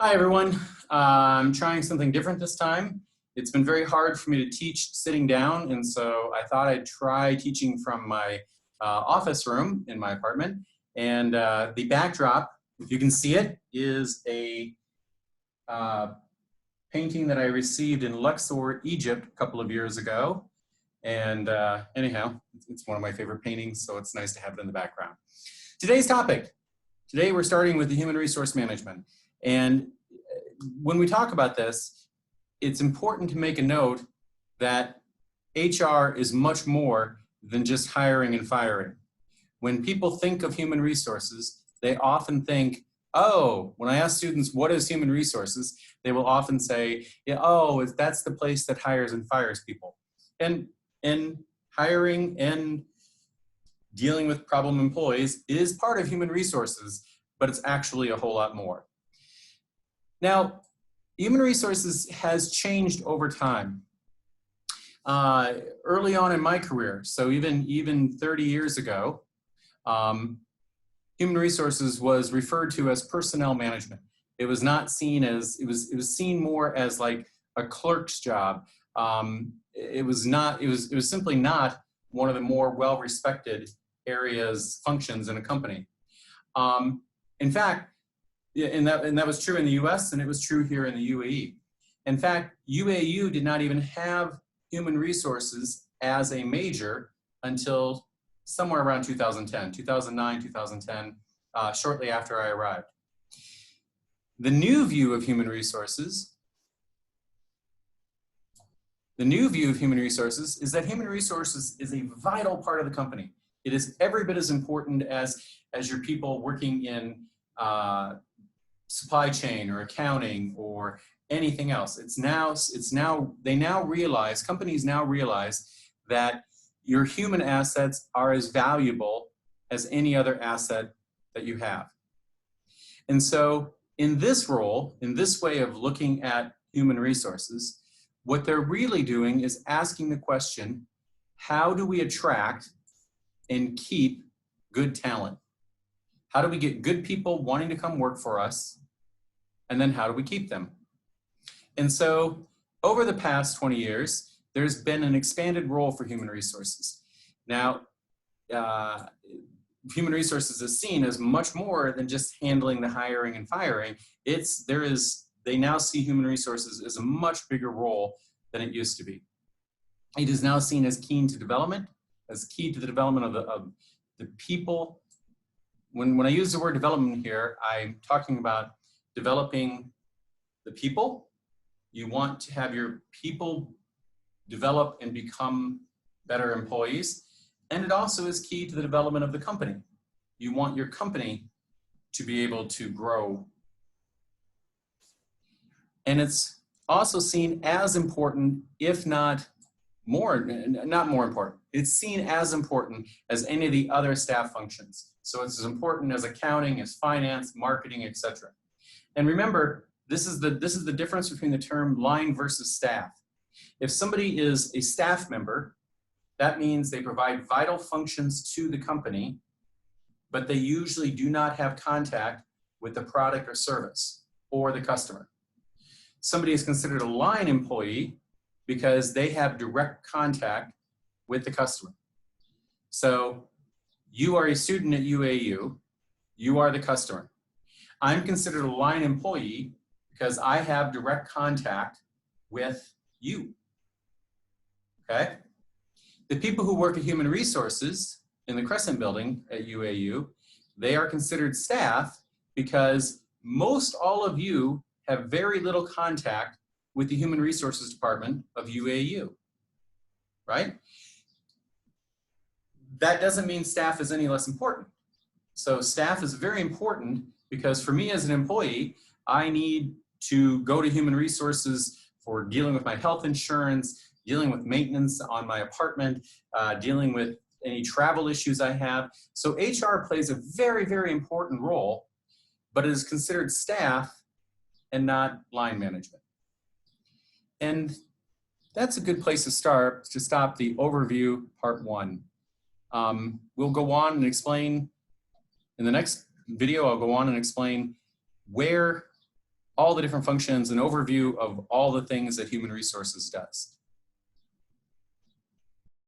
Hi, everyone. I'm trying something different this time. It's been very hard for me to teach sitting down, and so I thought I'd try teaching from my office room in my apartment. And the backdrop, if you can see it, is a painting that I received in Luxor, Egypt a couple of years ago. And anyhow, it's one of my favorite paintings, so it's nice to have it in the background. Today's topic. Today we're starting with the human resource management. And when we talk about this, it's important to make a note that HR is much more than just hiring and firing. When people think of human resources, they often think, oh, when I ask students, what is human resources? They will often say, yeah, oh, that's the place that hires and fires people. And hiring and dealing with problem employees is part of human resources, but it's actually a whole lot more. Now, human resources has changed over time. Early on in my career, so even 30 years ago, human resources was referred to as personnel management. It was not seen as, it was seen more as like a clerk's job. It was simply not one of the more well-respected areas, functions in a company. In fact, and that was true in the US, and it was true here in the UAE. In fact, UAU did not even have human resources as a major until somewhere around 2010, 2009, 2010, shortly after I arrived. The new view of human resources, is that human resources is a vital part of the company. It is every bit as important as your people working in supply chain or accounting or anything else. Companies now realize that your human assets are as valuable as any other asset that you have. And so in this role, in this way of looking at human resources, what they're really doing is asking the question, how do we attract and keep good talent? How do we get good people wanting to come work for us? And then how do we keep them? And so over the past 20 years, there's been an expanded role for human resources. Now, human resources is seen as much more than just handling the hiring and firing. They now see human resources as a much bigger role than it used to be. It is now seen as key to development, as key to the development of the people. When I use the word development here, I'm talking about developing the people. You want to have your people develop and become better employees. And it also is key to the development of the company. You want your company to be able to grow. And it's also seen as important, if not more important. It's seen as important as any of the other staff functions. So it's as important as accounting, as finance, marketing, etc. And remember, this is the difference between the term line versus staff. If somebody is a staff member, that means they provide vital functions to the company, but they usually do not have contact with the product or service or the customer. Somebody is considered a line employee because they have direct contact with the customer. So you are a student at UAU, you are the customer. I'm considered a line employee because I have direct contact with you, okay? The people who work at human resources in the Crescent building at UAU, they are considered staff because most all of you have very little contact with the human resources department of UAU, right? That doesn't mean staff is any less important. So staff is very important because for me as an employee, I need to go to human resources for dealing with my health insurance, dealing with maintenance on my apartment, dealing with any travel issues I have. So HR plays a very, very important role, but it is considered staff and not line management. And that's a good place to start, to stop the overview part one. We'll go on and explain, in the next video, I'll go on and explain where all the different functions, an overview of all the things that human resources does.